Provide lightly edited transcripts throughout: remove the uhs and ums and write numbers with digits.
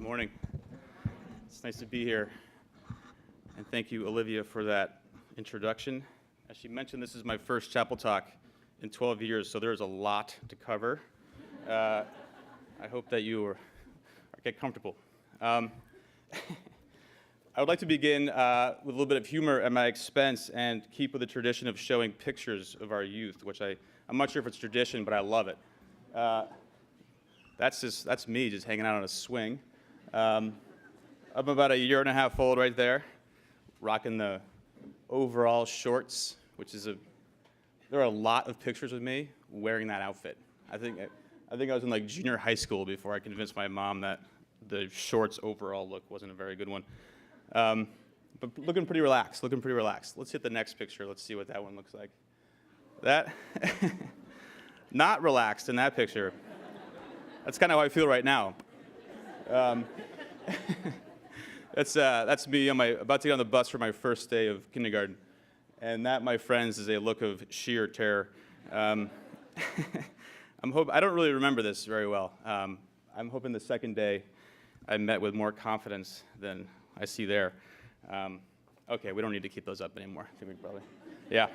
morning. It's nice to be here. And thank you, Olivia, for that introduction. As she mentioned, this is my first chapel talk in 12 years, so there's a lot to cover. I hope that you get comfortable. I would like to begin with a little bit of humor at my expense and keep with the tradition of showing pictures of our youth, which I'm not sure if it's tradition, but I love it. That's me just hanging out on a swing. I'm about a year and a half old right there, rocking the overall shorts, which is there are a lot of pictures of me wearing that outfit. I think I was in like junior high school before I convinced my mom that the shorts overall look wasn't a very good one. But looking pretty relaxed. Let's hit the next picture. Let's see what that one looks like. That, not relaxed in that picture. That's kind of how I feel right now. That's me. I'm about to get on the bus for my first day of kindergarten. And that, my friends, is a look of sheer terror. I don't really remember this very well. I'm hoping the second day I met with more confidence than I see there. Okay, we don't need to keep those up anymore. I think we probably, yeah.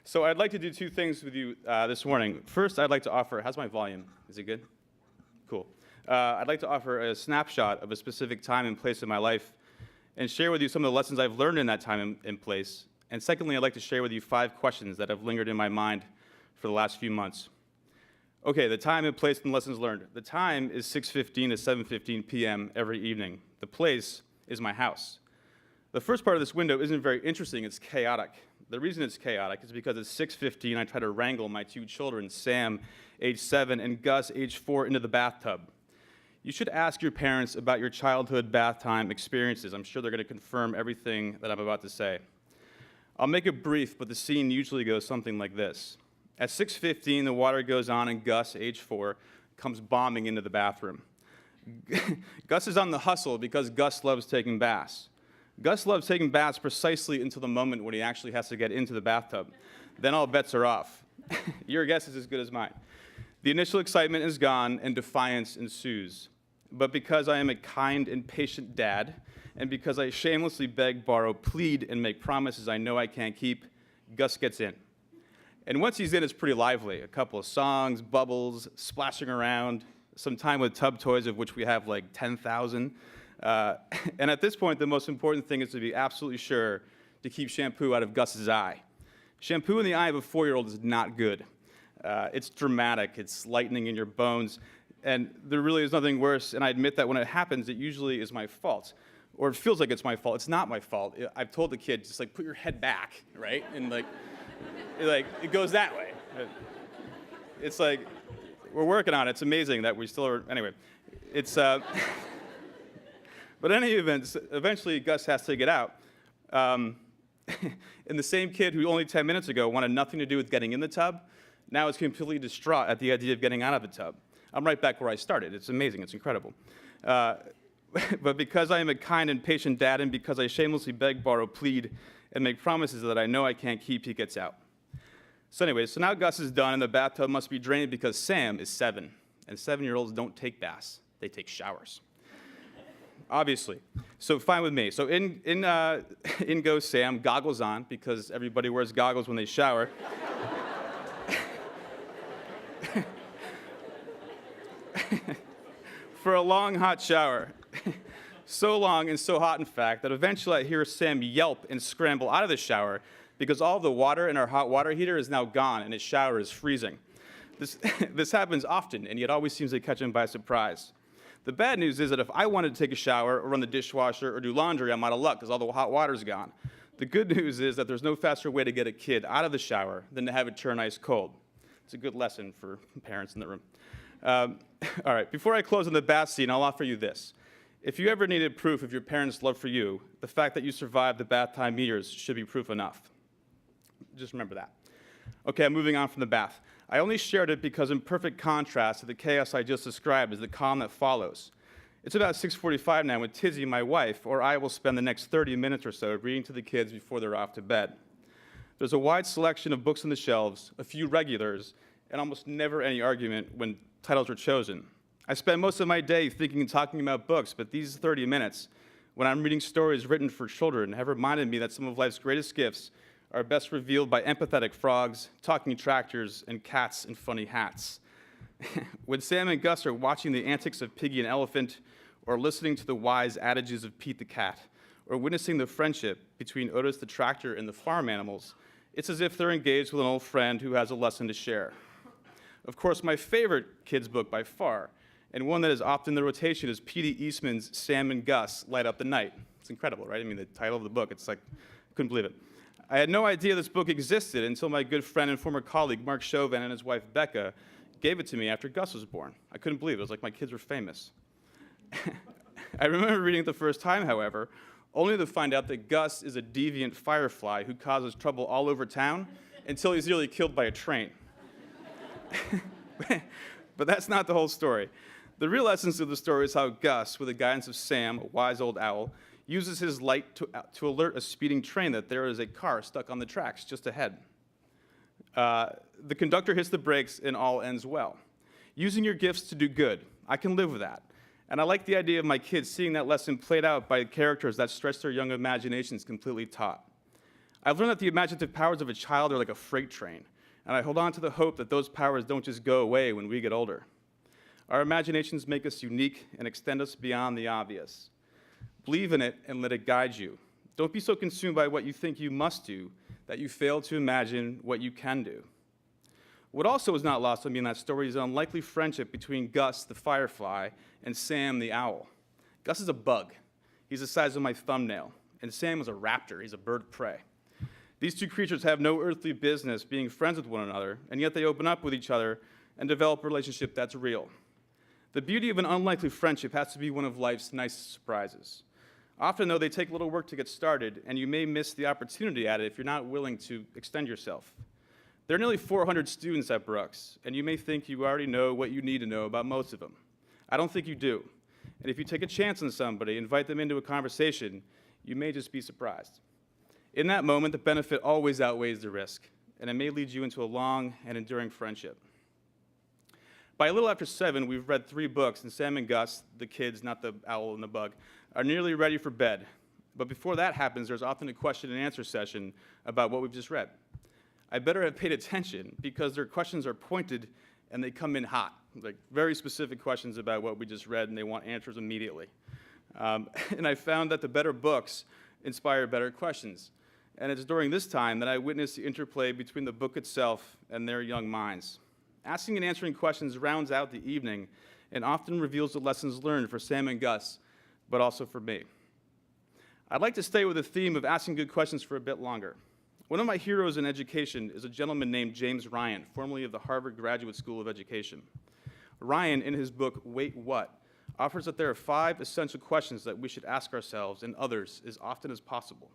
So I'd like to do two things with you this morning. First, I'd like to offer, how's my volume? Is it good? Cool. I'd like to offer a snapshot of a specific time and place in my life and share with you some of the lessons I've learned in that time and place. And secondly, I'd like to share with you 5 questions that have lingered in my mind for the last few months. Okay, the time and place and lessons learned. The time is 6:15 to 7:15 p.m. every evening. The place is my house. The first part of this window isn't very interesting, it's chaotic. The reason it's chaotic is because at 6:15, I try to wrangle my 2 children, Sam, age 7, and Gus, age 4, into the bathtub. You should ask your parents about your childhood bath time experiences. I'm sure they're going to confirm everything that I'm about to say. I'll make it brief, but the scene usually goes something like this. At 6:15, the water goes on, and Gus, age 4, comes bombing into the bathroom. Gus is on the hustle because Gus loves taking baths. Gus loves taking baths precisely until the moment when he actually has to get into the bathtub. Then all bets are off. Your guess is as good as mine. The initial excitement is gone, and defiance ensues. But because I am a kind and patient dad, and because I shamelessly beg, borrow, plead, and make promises I know I can't keep, Gus gets in. And once he's in, it's pretty lively. A couple of songs, bubbles, splashing around, some time with tub toys, of which we have like 10,000. And at this point, the most important thing is to be absolutely sure to keep shampoo out of Gus's eye. Shampoo in the eye of a 4-year-old is not good. It's dramatic. It's lightning in your bones. And there really is nothing worse. And I admit that when it happens, it usually is my fault. Or it feels like it's my fault. It's not my fault. I've told the kid, just like, put your head back, right? And it goes that way. It's like, we're working on it. It's amazing that we still are, anyway. It's, but in any event, eventually Gus has to get out. And the same kid who only 10 minutes ago wanted nothing to do with getting in the tub, now is completely distraught at the idea of getting out of the tub. I'm right back where I started. It's amazing. It's incredible. But because I am a kind and patient dad, and because I shamelessly beg, borrow, plead, and make promises that I know I can't keep, he gets out. So anyway, so now Gus is done, and the bathtub must be drained because Sam is 7. And 7-year-olds don't take baths. They take showers. Obviously. So fine with me. So in goes Sam, goggles on, because everybody wears goggles when they shower. For a long, hot shower. So long and so hot, in fact, that eventually I hear Sam yelp and scramble out of the shower because all the water in our hot water heater is now gone and his shower is freezing. This happens often, and yet always seems to catch him by surprise. The bad news is that if I wanted to take a shower or run the dishwasher or do laundry, I'm out of luck because all the hot water's gone. The good news is that there's no faster way to get a kid out of the shower than to have it turn ice cold. It's a good lesson for parents in the room. All right, before I close on the bath scene, I'll offer you this. If you ever needed proof of your parents' love for you, the fact that you survived the bath time years should be proof enough. Just remember that. Okay, I'm moving on from the bath. I only shared it because in perfect contrast to the chaos I just described is the calm that follows. It's about 6:45 now when Tizzy, my wife, or I will spend the next 30 minutes or so reading to the kids before they're off to bed. There's a wide selection of books on the shelves, a few regulars, and almost never any argument when titles are chosen. I spend most of my day thinking and talking about books, but these 30 minutes, when I'm reading stories written for children, have reminded me that some of life's greatest gifts are best revealed by empathetic frogs, talking tractors, and cats in funny hats. When Sam and Gus are watching the antics of Piggy and Elephant, or listening to the wise adages of Pete the Cat, or witnessing the friendship between Otis the tractor and the farm animals, it's as if they're engaged with an old friend who has a lesson to share. Of course, my favorite kids' book by far, and one that is often in the rotation, is P.D. Eastman's Sam and Gus Light Up the Night. It's incredible, right? I mean, the title of the book, it's like, I couldn't believe it. I had no idea this book existed until my good friend and former colleague, Mark Chauvin, and his wife, Becca, gave it to me after Gus was born. I couldn't believe it. It was like my kids were famous. I remember reading it the first time, however, only to find out that Gus is a deviant firefly who causes trouble all over town until he's nearly killed by a train. But that's not the whole story. The real essence of the story is how Gus, with the guidance of Sam, a wise old owl, uses his light to alert a speeding train that there is a car stuck on the tracks just ahead. The conductor hits the brakes and all ends well. Using your gifts to do good, I can live with that. And I like the idea of my kids seeing that lesson played out by characters that stretch their young imaginations completely taut. I've learned that the imaginative powers of a child are like a freight train, and I hold on to the hope that those powers don't just go away when we get older. Our imaginations make us unique and extend us beyond the obvious. Believe in it and let it guide you. Don't be so consumed by what you think you must do that you fail to imagine what you can do. What also is not lost on me in that story is the unlikely friendship between Gus, the firefly, and Sam, the owl. Gus is a bug. He's the size of my thumbnail. And Sam is a raptor. He's a bird of prey. These two creatures have no earthly business being friends with one another, and yet they open up with each other and develop a relationship that's real. The beauty of an unlikely friendship has to be one of life's nicest surprises. Often, though, they take a little work to get started, and you may miss the opportunity at it if you're not willing to extend yourself. There are nearly 400 students at Brooks, and you may think you already know what you need to know about most of them. I don't think you do. And if you take a chance on somebody, invite them into a conversation, you may just be surprised. In that moment, the benefit always outweighs the risk, and it may lead you into a long and enduring friendship. By a little after 7, we've read 3 books, and Sam and Gus, the kids, not the owl and the bug, are nearly ready for bed. But before that happens, there's often a question and answer session about what we've just read. I better have paid attention because their questions are pointed and they come in hot, like very specific questions about what we just read, and they want answers immediately. And I found that the better books inspire better questions. And it's during this time that I witnessed the interplay between the book itself and their young minds. Asking and answering questions rounds out the evening and often reveals the lessons learned for Sam and Gus, but also for me. I'd like to stay with the theme of asking good questions for a bit longer. One of my heroes in education is a gentleman named James Ryan, formerly of the Harvard Graduate School of Education. Ryan, in his book, Wait, What?, offers that there are 5 essential questions that we should ask ourselves and others as often as possible.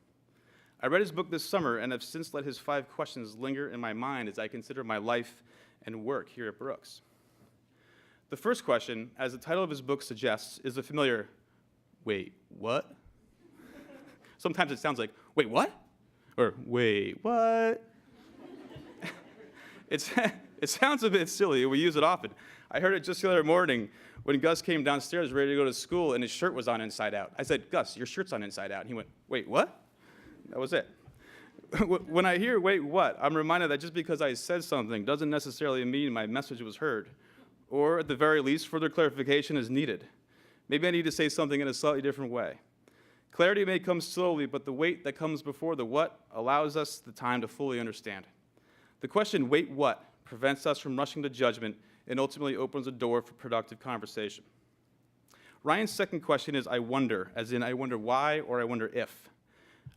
I read his book this summer and have since let his 5 questions linger in my mind as I consider my life and work here at Brooks. The first question, as the title of his book suggests, is the familiar, wait, what? Sometimes it sounds like, wait, what? Or, wait, what? It sounds a bit silly, and we use it often. I heard it just the other morning when Gus came downstairs ready to go to school, and his shirt was on inside out. I said, Gus, your shirt's on inside out. And he went, wait, what? That was it. When I hear, wait, what, I'm reminded that just because I said something doesn't necessarily mean my message was heard. Or, at the very least, further clarification is needed. Maybe I need to say something in a slightly different way. Clarity may come slowly, but the wait that comes before the what allows us the time to fully understand. The question, wait, what, prevents us from rushing to judgment and ultimately opens a door for productive conversation. Ryan's second question is, I wonder, as in I wonder why or I wonder if.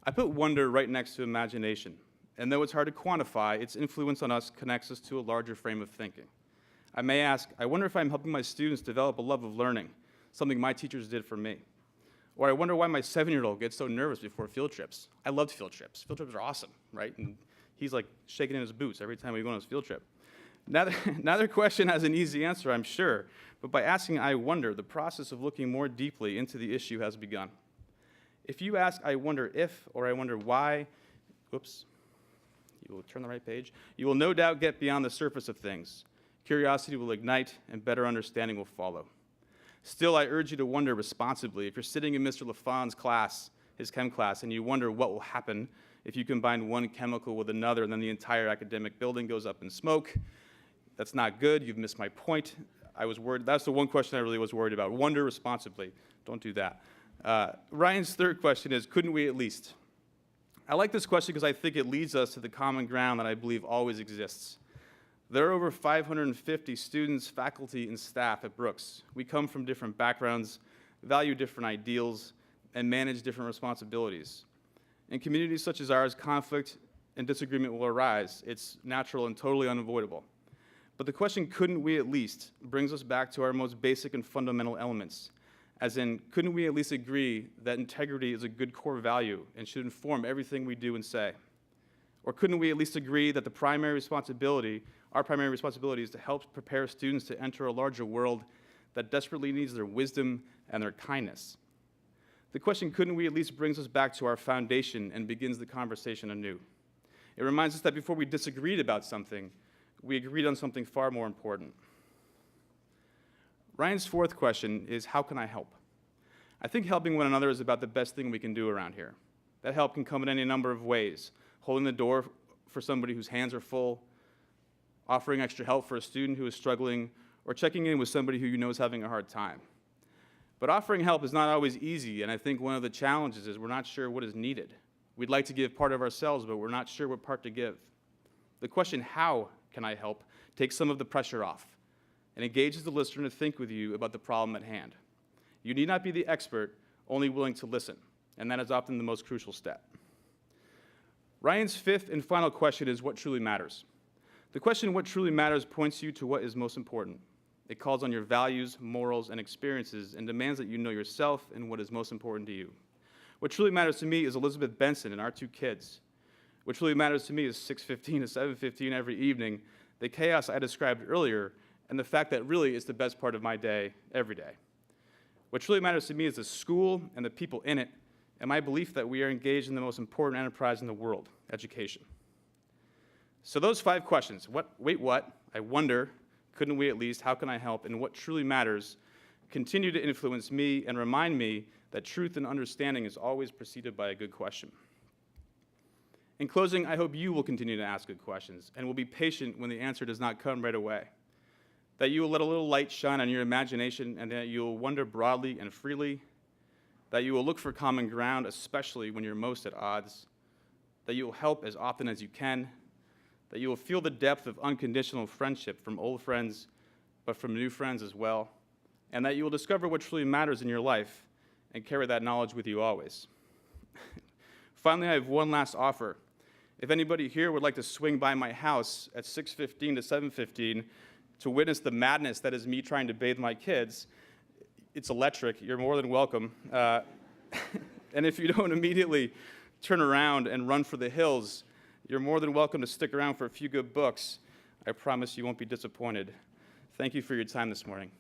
I put wonder right next to imagination, and though it's hard to quantify, its influence on us connects us to a larger frame of thinking. I may ask, I wonder if I'm helping my students develop a love of learning, something my teachers did for me. Or I wonder why my 7-year-old gets so nervous before field trips. I loved field trips. Field trips are awesome, right? And he's like shaking in his boots every time we go on his field trip. Neither question has an easy answer, I'm sure, but by asking I wonder, the process of looking more deeply into the issue has begun. If you ask I wonder if or I wonder why, whoops, you will turn the right page, you will no doubt get beyond the surface of things. Curiosity will ignite and better understanding will follow. Still, I urge you to wonder responsibly. If you're sitting in Mr. LaFawn's class, his chem class, and you wonder what will happen if you combine one chemical with another and then the entire academic building goes up in smoke, that's not good. You've missed my point. I was worried. That's the one question I really was worried about. Wonder responsibly. Don't do that. Ryan's third question is, couldn't we at least? I like this question because I think it leads us to the common ground that I believe always exists. There are over 550 students, faculty, and staff at Brooks. We come from different backgrounds, value different ideals, and manage different responsibilities. In communities such as ours, conflict and disagreement will arise. It's natural and totally unavoidable. But the question, couldn't we at least, brings us back to our most basic and fundamental elements. As in, couldn't we at least agree that integrity is a good core value and should inform everything we do and say? Or couldn't we at least agree that our primary responsibility is to help prepare students to enter a larger world that desperately needs their wisdom and their kindness? The question, couldn't we at least, brings us back to our foundation and begins the conversation anew. It reminds us that before we disagreed about something, we agreed on something far more important. Ryan's fourth question is, how can I help? I think helping one another is about the best thing we can do around here. That help can come in any number of ways. Holding the door for somebody whose hands are full, offering extra help for a student who is struggling, or checking in with somebody who you know is having a hard time. But offering help is not always easy, and I think one of the challenges is we're not sure what is needed. We'd like to give part of ourselves, but we're not sure what part to give. The question, how can I help, takes some of the pressure off and engages the listener to think with you about the problem at hand. You need not be the expert, only willing to listen, and that is often the most crucial step. Ryan's fifth and final question is, what truly matters? The question, what truly matters, points you to what is most important. It calls on your values, morals, and experiences and demands that you know yourself and what is most important to you. What truly matters to me is Elizabeth Benson and our two kids. What truly matters to me is 6:15 to 7:15 every evening, the chaos I described earlier, and the fact that really it's the best part of my day every day. What truly matters to me is the school and the people in it, and my belief that we are engaged in the most important enterprise in the world, education. So those 5 questions, what, I wonder, couldn't we at least, how can I help, and what truly matters, continue to influence me and remind me that truth and understanding is always preceded by a good question. In closing, I hope you will continue to ask good questions and will be patient when the answer does not come right away. That you will let a little light shine on your imagination and that you will wonder broadly and freely. That you will look for common ground, especially when you're most at odds. That you will help as often as you can. That you will feel the depth of unconditional friendship from old friends, but from new friends as well. And that you will discover what truly matters in your life and carry that knowledge with you always. Finally, I have one last offer. If anybody here would like to swing by my house at 6:15 to 7:15 to witness the madness that is me trying to bathe my kids, it's electric. You're more than welcome. And if you don't immediately turn around and run for the hills, you're more than welcome to stick around for a few good books. I promise you won't be disappointed. Thank you for your time this morning.